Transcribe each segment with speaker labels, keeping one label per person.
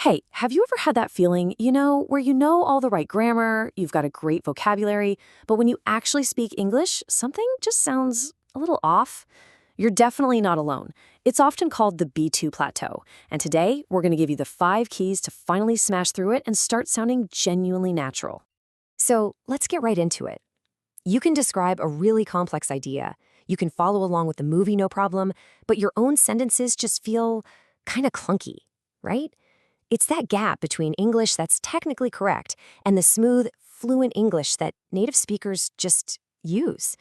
Speaker 1: Hey, have you ever had that feeling, where you know all the right grammar, you've got a great vocabulary, but when you actually speak English, something just sounds a little off? You're definitely not alone. It's often called the B2 plateau, and today we're going to give you the 5 keys to finally smash through it and start sounding genuinely natural.
Speaker 2: So let's get right into it. You can describe a really complex idea. You can follow along with the movie no problem, but your own sentences just feel kind of clunky, right? It's that gap between English that's technically correct and the smooth, fluent English that native speakers just use.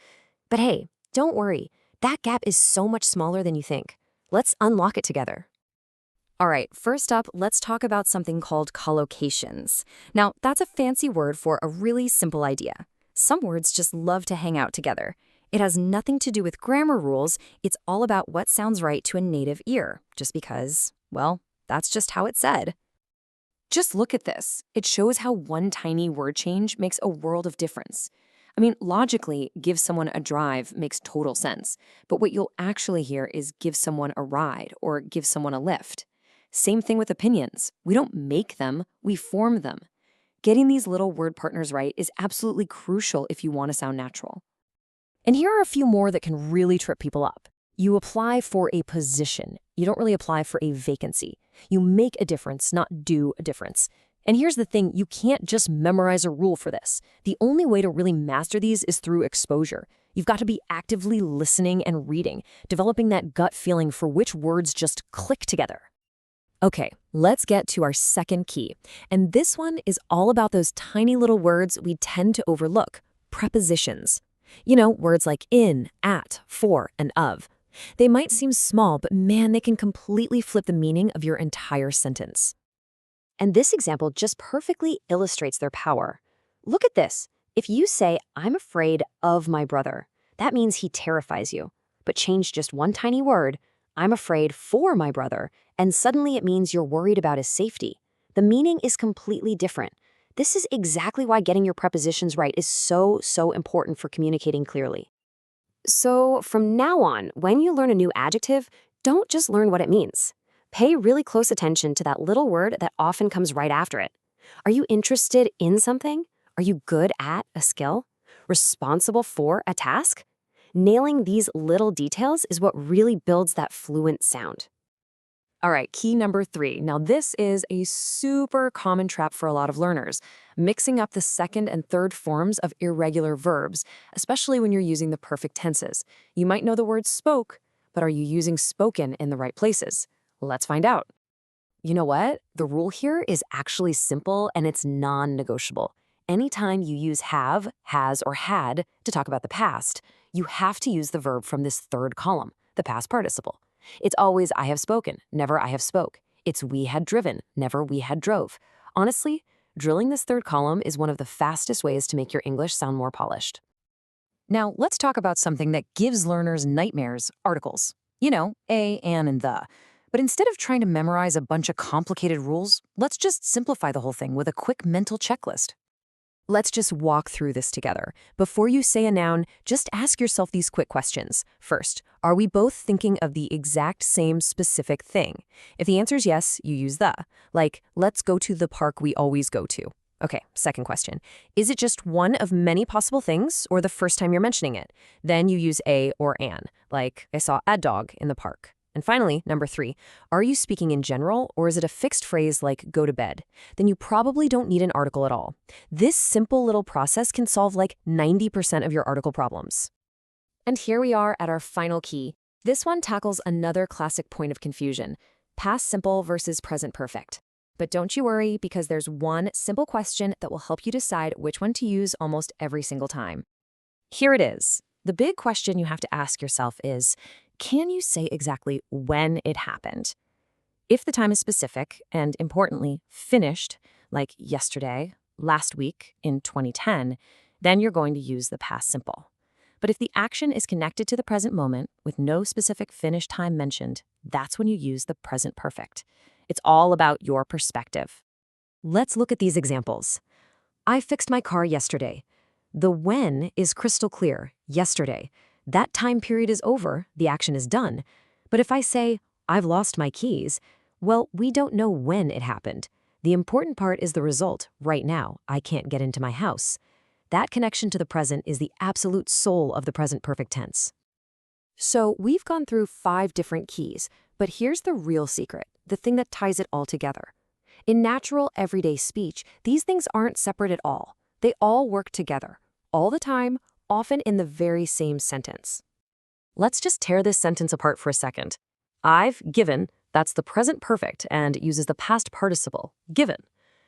Speaker 2: But hey, don't worry. That gap is so much smaller than you think. Let's unlock it together. All right, first up, let's talk about something called collocations. Now, that's a fancy word for a really simple idea. Some words just love to hang out together. It has nothing to do with grammar rules. It's all about what sounds right to a native ear, just because, well, that's just how it's said. Just look at this. It shows how one tiny word change makes a world of difference. I mean, logically, give someone a drive makes total sense, but what you'll actually hear is give someone a ride or give someone a lift. Same thing with opinions. We don't make them, we form them. Getting these little word partners right is absolutely crucial if you want to sound natural.
Speaker 1: And here are a few more that can really trip people up. You apply for a position. You don't really apply for a vacancy. You make a difference, not do a difference. And here's the thing, you can't just memorize a rule for this. The only way to really master these is through exposure. You've got to be actively listening and reading, developing that gut feeling for which words just click together. Okay, let's get to our second key. And this one is all about those tiny little words we tend to overlook, prepositions. Words like in, at, for, and of. They might seem small, but man, they can completely flip the meaning of your entire sentence.
Speaker 2: And this example just perfectly illustrates their power. Look at this. If you say, I'm afraid of my brother, that means he terrifies you. But change just one tiny word, I'm afraid for my brother, and suddenly it means you're worried about his safety. The meaning is completely different. This is exactly why getting your prepositions right is so important for communicating clearly. So from now on, when you learn a new adjective, don't just learn what it means. Pay really close attention to that little word that often comes right after it. Are you interested in something? Are you good at a skill? Responsible for a task? Nailing these little details is what really builds that fluent sound.
Speaker 1: All right, key number 3. Now, this is a super common trap for a lot of learners, mixing up the second and third forms of irregular verbs, especially when you're using the perfect tenses. You might know the word spoke, but are you using spoken in the right places? Let's find out. You know what? The rule here is actually simple and it's non-negotiable. Anytime you use have, has, or had to talk about the past, you have to use the verb from this third column, the past participle. It's always I have spoken, never I have spoke. It's we had driven, never we had drove. Honestly, drilling this third column is one of the fastest ways to make your English sound more polished. Now, let's talk about something that gives learners nightmares, articles. A, an, and the. But instead of trying to memorize a bunch of complicated rules, let's just simplify the whole thing with a quick mental checklist. Let's just walk through this together. Before you say a noun, just ask yourself these quick questions. First, are we both thinking of the exact same specific thing? If the answer is yes, you use the. Like, let's go to the park we always go to. Okay, second question. Is it just one of many possible things or the first time you're mentioning it? Then you use a or an, like I saw a dog in the park. And finally, number 3, are you speaking in general or is it a fixed phrase like go to bed? Then you probably don't need an article at all. This simple little process can solve like 90% of your article problems. And here we are at our final key. This one tackles another classic point of confusion, past simple versus present perfect. But don't you worry because there's one simple question that will help you decide which one to use almost every single time. Here it is. The big question you have to ask yourself is, can you say exactly when it happened? If the time is specific and, importantly, finished, like yesterday, last week, in 2010, then you're going to use the past simple. But if the action is connected to the present moment with no specific finish time mentioned, that's when you use the present perfect. It's all about your perspective. Let's look at these examples. I fixed my car yesterday. The when is crystal clear, yesterday. That time period is over, the action is done. But if I say, I've lost my keys,
Speaker 2: Well, we don't know when it happened. The important part is the result. Right now, I can't get into my house. That connection to the present is the absolute soul of the present perfect tense.
Speaker 1: So we've gone through 5 different keys, but here's the real secret, the thing that ties it all together. In natural, everyday speech, these things aren't separate at all. They all work together, all the time, often in the very same sentence. Let's just tear this sentence apart for a second. I've given, that's the present perfect and uses the past participle, given.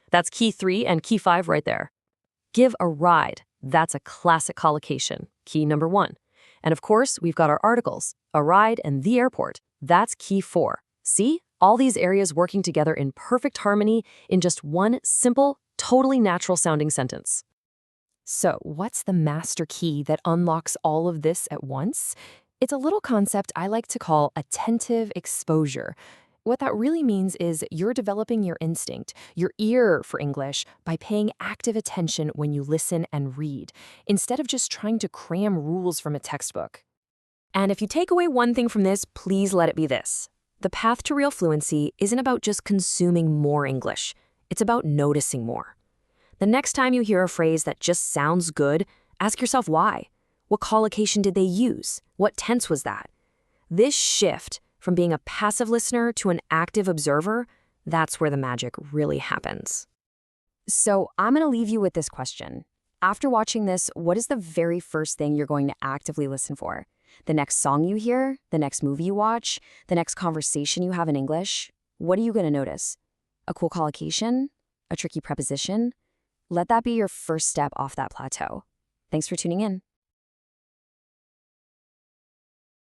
Speaker 1: That's key 3 and key 5 right there. Give a ride, that's a classic collocation, key number 1. And of course, we've got our articles, a ride and the airport, that's key 4. See? All these areas working together in perfect harmony in just one simple, totally natural sounding sentence. So, what's the master key that unlocks all of this at once? It's a little concept I like to call attentive exposure. What that really means is you're developing your instinct, your ear for English, by paying active attention when you listen and read, instead of just trying to cram rules from a textbook. And if you take away one thing from this, please let it be this. The path to real fluency isn't about just consuming more English. It's about noticing more. The next time you hear a phrase that just sounds good, ask yourself why. What collocation did they use? What tense was that? This shift from being a passive listener to an active observer, that's where the magic really happens. So I'm going to leave you with this question. After watching this, what is the very first thing you're going to actively listen for? The next song you hear? The next movie you watch? The next conversation you have in English? What are you going to notice? A cool collocation? A tricky preposition? Let that be your first step off that plateau. Thanks for tuning in.